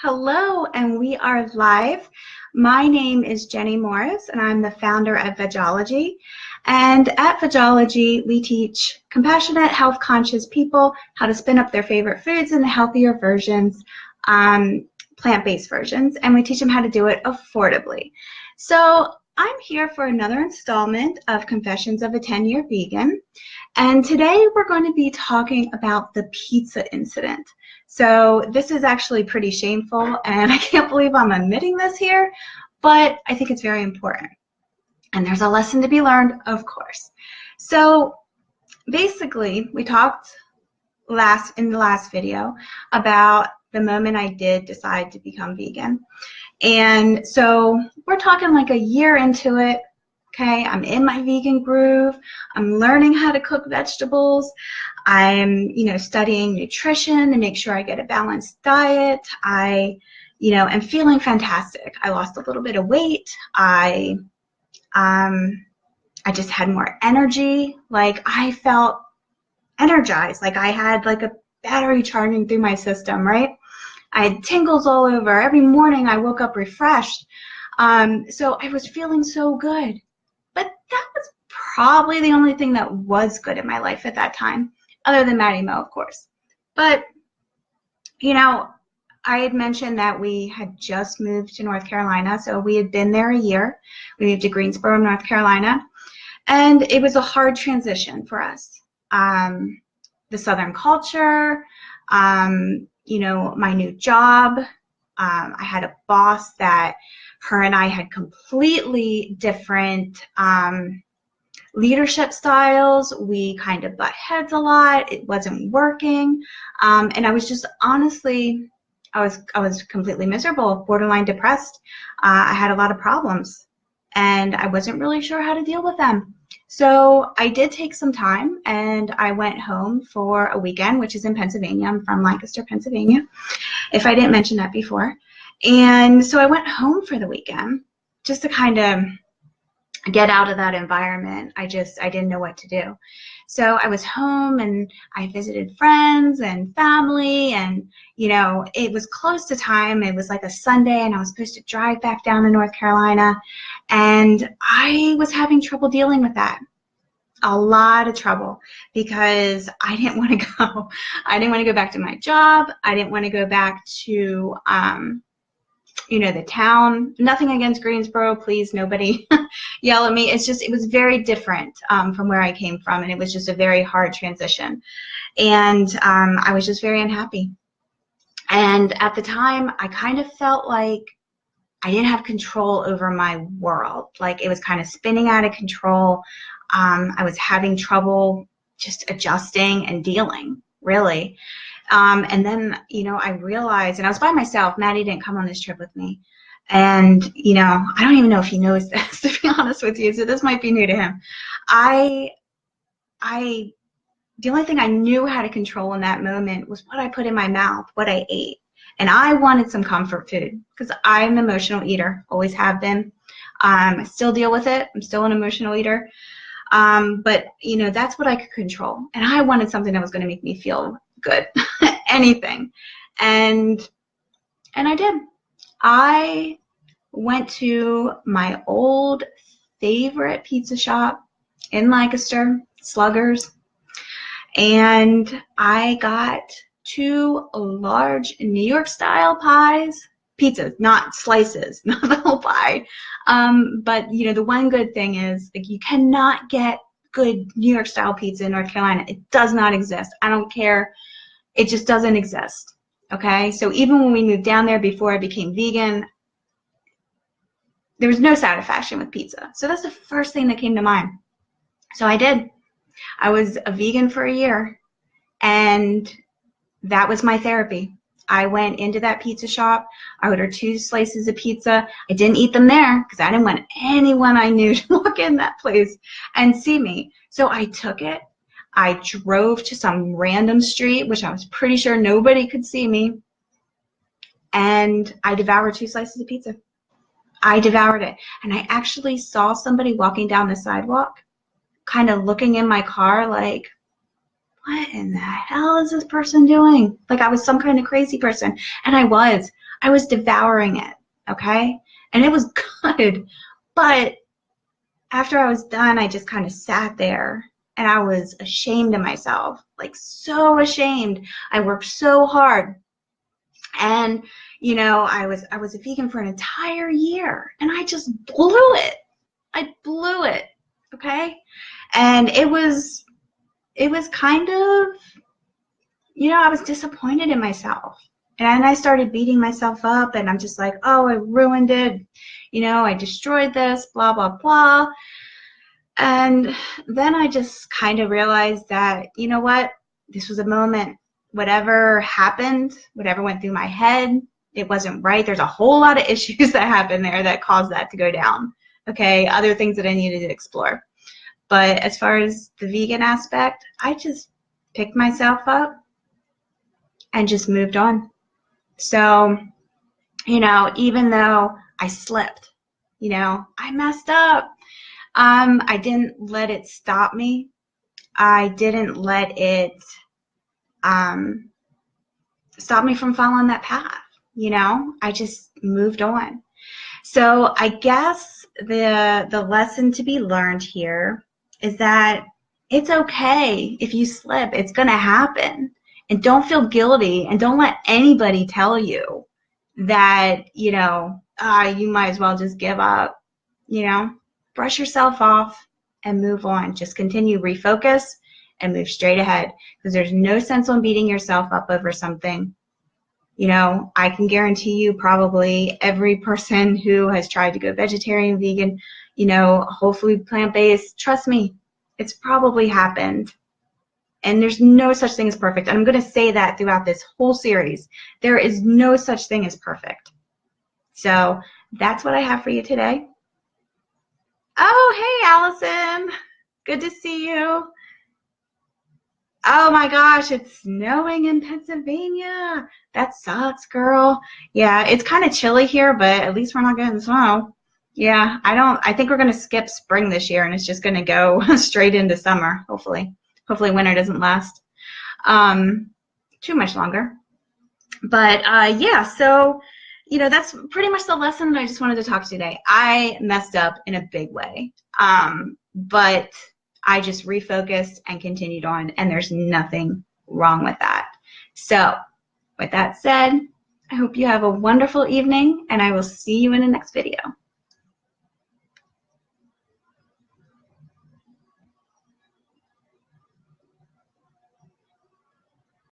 Hello, and we are live. My name is Jenny Morris, and I'm the founder of Vegology. And at Vegology, we teach compassionate, health-conscious people how to spin up their favorite foods in healthier versions, plant-based versions, and we teach them how to do it affordably. So I'm here for another installment of Confessions of a 10-Year Vegan, and today we're going to be talking about the pizza incident. So this is actually pretty shameful, and I can't believe I'm admitting this here, but I think it's very important. And there's a lesson to be learned, of course. So basically, we talked in the last video about the moment I did decide to become vegan. And so we're talking like a year into it. Okay, I'm in my vegan groove. I'm learning how to cook vegetables. I'm, studying nutrition to make sure I get a balanced diet. I, am feeling fantastic. I lost a little bit of weight. I just had more energy. Like I felt energized. Like I had like a battery charging through my system, right? I had tingles all over. Every morning I woke up refreshed. So I was feeling so good. But that was probably the only thing that was good in my life at that time, other than Maddie Mo, of course. But, I had mentioned that we had just moved to North Carolina, so we had been there a year. We moved to Greensboro, North Carolina, and it was a hard transition for us. The Southern culture, my new job. I had a boss that her and I had completely different leadership styles. We kind of butt heads a lot. It wasn't working. And I was just honestly, I was completely miserable, borderline depressed. I had a lot of problems and I wasn't really sure how to deal with them. So I did take some time and I went home for a weekend, which is in Pennsylvania. I'm from Lancaster, Pennsylvania, if I didn't mention that before. And so I went home for the weekend just to kind of get out of that environment. I didn't know what to do. So I was home and I visited friends and family and, it was close to time. It was like a Sunday and I was supposed to drive back down to North Carolina. And I was having trouble dealing with that. A lot of trouble because I didn't want to go. I didn't want to go back to my job. I didn't want to go back to, the town. Nothing against Greensboro, please, nobody yell at me. It was very different from where I came from, and it was just a very hard transition. And I was just very unhappy. And at the time, I kind of felt like I didn't have control over my world. Like it was kind of spinning out of control. I was having trouble just adjusting and dealing, really. And then, I realized, and I was by myself. Maddie didn't come on this trip with me. And, I don't even know if he knows this, to be honest with you. So this might be new to him. The only thing I knew how to control in that moment was what I put in my mouth, what I ate. And I wanted some comfort food because I'm an emotional eater, always have been. I still deal with it. I'm still an emotional eater. But, that's what I could control. And I wanted something that was going to make me feel good, anything. And I did. I went to my old favorite pizza shop in Lancaster, Sluggers, and I got 2 large New York style pizzas, not slices, not the whole pie. But the one good thing is like you cannot get good New York style pizza in North Carolina. It does not exist. I don't care. It just doesn't exist. Okay? So even when we moved down there before I became vegan, there was no satisfaction with pizza. So that's the first thing that came to mind. So I did. I was a vegan for a year, and that was my therapy. I went into that pizza shop. I ordered 2 slices of pizza. I didn't eat them there because I didn't want anyone I knew to walk in that place and see me. So I took it. I drove to some random street, which I was pretty sure nobody could see me, and I devoured 2 slices of pizza. I devoured it. And I actually saw somebody walking down the sidewalk, kind of looking in my car like, what in the hell is this person doing? Like I was some kind of crazy person. And I was. I was devouring it, okay? And it was good. But after I was done, I just kind of sat there and I was ashamed of myself, like so ashamed. I worked so hard. And, you know, I was a vegan for an entire year and I just blew it. I blew it, okay? And it was kind of, you know, I was disappointed in myself. And I started beating myself up and I'm just like, oh, I ruined it. You know, I destroyed this, blah, blah, blah. And then I just kind of realized that, you know what, this was a moment. Whatever happened, whatever went through my head, it wasn't right. There's a whole lot of issues that happened there that caused that to go down. Okay, other things that I needed to explore. But as far as the vegan aspect, I just picked myself up and just moved on. So, you know, even though I slipped, you know, I messed up. I didn't let it stop me. I didn't let it stop me from following that path. You know, I just moved on. So I guess the lesson to be learned here is that it's okay if you slip. It's going to happen. And don't feel guilty and don't let anybody tell you that, you know, you might as well just give up. You know, brush yourself off and move on. Just continue, refocus, and move straight ahead because there's no sense on beating yourself up over something. You know, I can guarantee you probably every person who has tried to go vegetarian, vegan, you know, whole food, plant-based, trust me, it's probably happened. And there's no such thing as perfect. And I'm going to say that throughout this whole series. There is no such thing as perfect. So that's what I have for you today. Oh, hey, Allison. Good to see you. Oh my gosh, it's snowing in Pennsylvania. That sucks, girl. Yeah, it's kind of chilly here, but at least we're not getting snow. Yeah, I think we're going to skip spring this year and it's just going to go straight into summer, hopefully. Hopefully winter doesn't last too much longer. But yeah, so, you know, that's pretty much the lesson that I just wanted to talk to today. I messed up in a big way, but I just refocused and continued on, and there's nothing wrong with that. So with that said, I hope you have a wonderful evening, and I will see you in the next video.